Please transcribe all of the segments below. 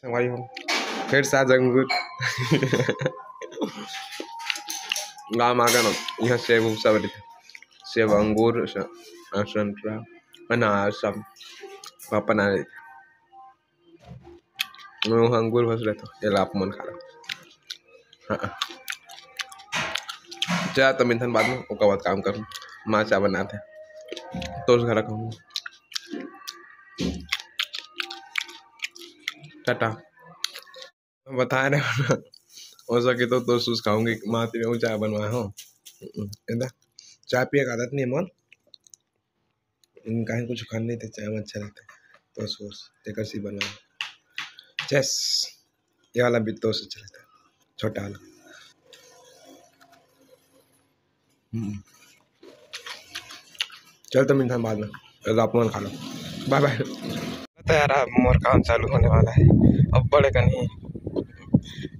संगवारी हो फिर से आज अंगूर गाँव आ गए ना। यहाँ सेब उब सब सेब अंगूर संतरा अनार सब पापा ना रहे अंगूर फंस रहे थे ये लाप मन खा रहा। हाँ जा तो मिथन बाद में उसका बाद काम करूँ माँ चाय बनाते तो उस घर कहूँ टाटा बता रहे हो हो सके तो सूस खाऊंगी माँ तेरे चाय बनवाया हो इधर चाय पिए का आदत नहीं है मन कहीं कुछ खाने नहीं थे चाय में अच्छा रहता तो सूस तेकर सी बनवाया चेस ये वाला भी तो अच्छा रहता छोटा वाला। चल तो मिलता बाद में आप मन खा लो बाय बाय। तो यार अब मोर काम चालू होने वाला है अब बड़े का नहीं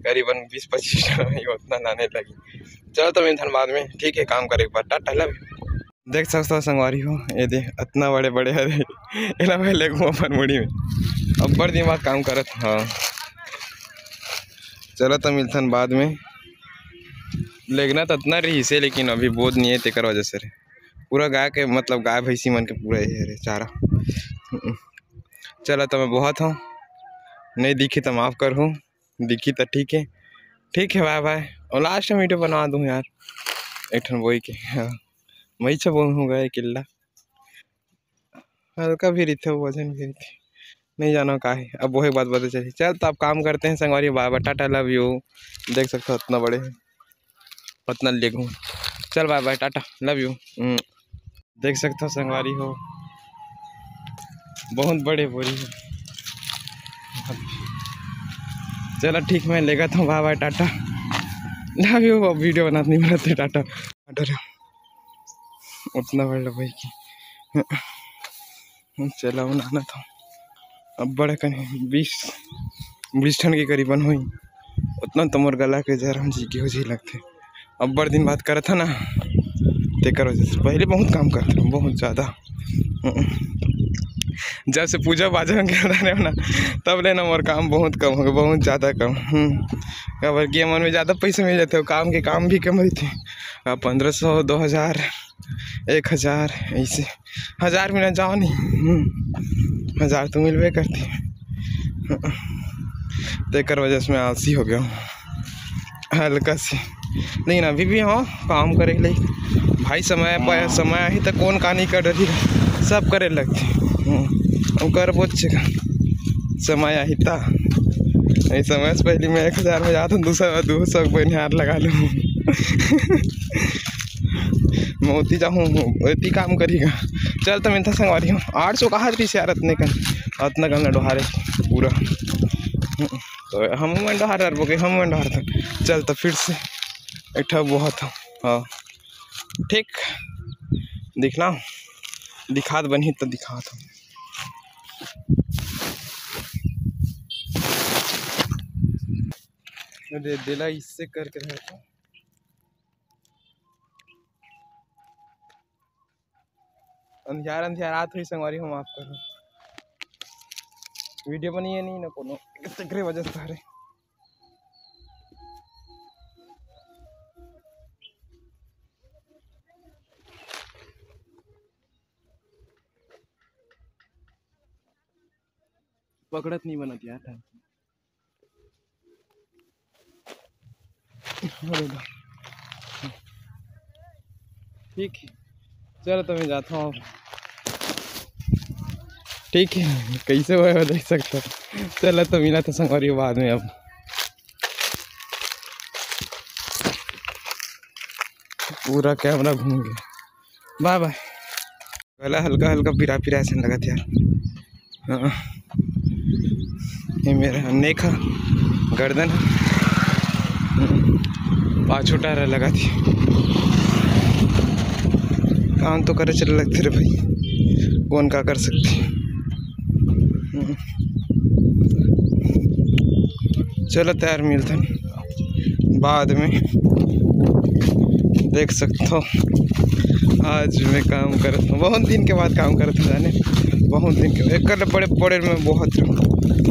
करीबन 20-25 उतना लाने लगी। चलो तो मिलता बाद में ठीक है काम करे एक बार टाटा लव यू। देख सकते हो संगवारी हो ये देख इतना बड़े बड़े हरे एला भाई ले अपन मुड़ी में अब बड़ दिमाग काम करत। हाँ चलो तो मिलता बाद में लेगना तो इतना रही से लेकिन अभी बोध नहीं है तेकर वजह से पूरा गाय के मतलब गाय भैंसी मन के पूरा ये रे चारा। चलो तो मैं बहुत हूँ नहीं दिखी तो माफ़ कर हूँ दिखी तो ठीक है बाय बाय। और लास्ट में वीडियो बना दूँ यार एक ठन बोई के। हाँ वही सब हो गए किल्ला हल्का भी रही थे वजन भी रही थे नहीं जाना का है अब वही बात बता चली। चल तो आप काम करते हैं संगवारी bye bye tata love you. देख सकते हो इतना बड़े हैं उतना ले घूम चल bye bye tata love you. देख सकते हो संगवारी हो बहुत बड़े बोरी है। चलो ठीक मैं लेगा था bye bye tata love you. अब वीडियो नहीं बनाते टाटा उतना बड़ा भाई की चला बनाना था अब बड़ा कहीं 20 टन के करीबन हुई उतना तो मोर गला के जर हम जी लगते अब बड़ दिन बात करा था ना तेकर वजह से पहले बहुत काम करता हूँ बहुत ज़्यादा जब से पूजा पाजा के ना तब लेना मोर काम बहुत कम हो गया बहुत ज़्यादा कम। खबर कि मन में ज़्यादा पैसे मिल जाते हो काम के काम भी कम रहते 1500 2000 1000 ऐसे 1000 मिला जाओ नहीं 1000 तो मिलवे करती तेकर वजह से मैं आलसी हो गया हूँ हल्का से लेकिन अभी भी हाँ काम करे लाइक भाई समय ही तक कौन का नहीं कर रही सब करे लगते कर बहुत समय आई था नहीं समय से पहले मैं 1000 में जाता हूँ 200 बनिहार लगा लूँ मोती जाऊँ इतनी काम करेगा। चल तो मैं था संगवारी हूँ 800 कहा पीछे यार इतने का इतना कम डोहारे पूरा तो हम डोहार बोके हम डोहार था। चल तो फिर से एक बहुत हाँ ठीक दिखना दिखात बनी तो दिखात हूँ। अरे दिला इससे करके रहता अंधियार रात हुई संगवारी हो माफ करो वीडियो बनी है नहीं ना कोनो तेकरे वजह से अरे पकड़त नहीं बनत यार था ठीक है चलो तो मैं जाता हूँ ठीक है कैसे हुआ देख सकते हो। चलो तो मिला तो संगवारी बाद में अब पूरा कैमरा घूम गया बाय बाय। गला हल्का हल्का पिरा ऐसा लगा था यार। हाँ ये मेरा नेक गर्दन पाछूटा लगा थी काम तो करे चल लगते रे भाई कौन का कर सकते। चलो तैयार मिलता बाद में देख सकते हो आज मैं काम करता हूँ बहुत दिन के बाद काम करता जाने बहुत दिन के एक कर बड़े बड़े में बहुत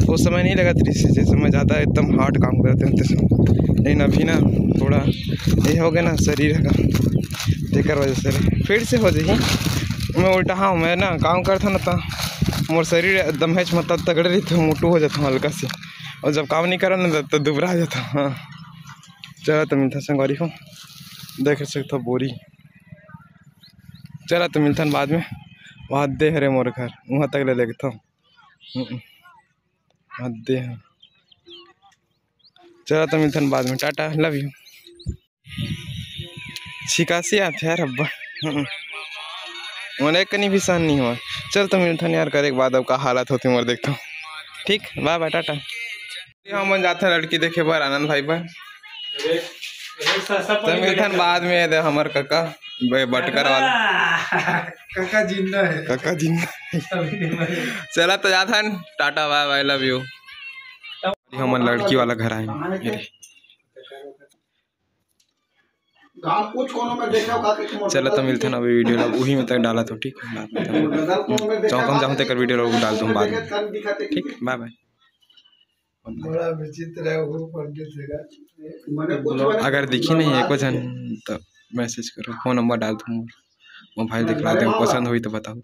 वो समय नहीं लगा 30 से समय ज़्यादा एकदम हार्ड काम करते हैं समय, लेकिन अभी ना थोड़ा ये हो गया ना शरीर का तेकर वजह से फिर से हो जाए। मैं उल्टा हाँ मैं ना काम करता ना तो मोर शरीर एकदम है मतलब तगड़े रही थे, मोटू हो जाता हूँ हल्का से, और जब काम नहीं करा ना तो दुबरा जाता। हाँ चला तो मिलता संगवारी हो, देख सकते हो बोरी। चला तो मिलता बाद में, वहाँ दे हरे मोर घर वहाँ तक ले लेता हूँ दे। चला तो मिलता बाद में, टाटा लव यू। छिकासी आते यार अब्बा मैंने कहीं भी सहन नहीं हुआ। चल तो मिलता यार करे के बाद अब का हालत होती मोर देखता हूँ। ठीक बाय बाय टाटा। हम जाते हैं लड़की देखे बार आनंद भाई पर, तो मिलता बाद में दे हमार काका बटकर वाला काका जिंदा है, काका जिंदा। चला तो जाता tata bye bye love you. हमार लड़की वाला घर आए चला तो मिलता ना अभी वीडियो वही में तक डाला तो ठीक चौक जाऊँ तक वीडियो डाल दूँ बाद में। ठीक बाय बाय। बड़ा विचित्र है वो अगर दिखी नहीं एको जन तो मैसेज करो, फोन नंबर डाल दूँ, मोबाइल दिखला दे, पसंद हुई तो बताओ।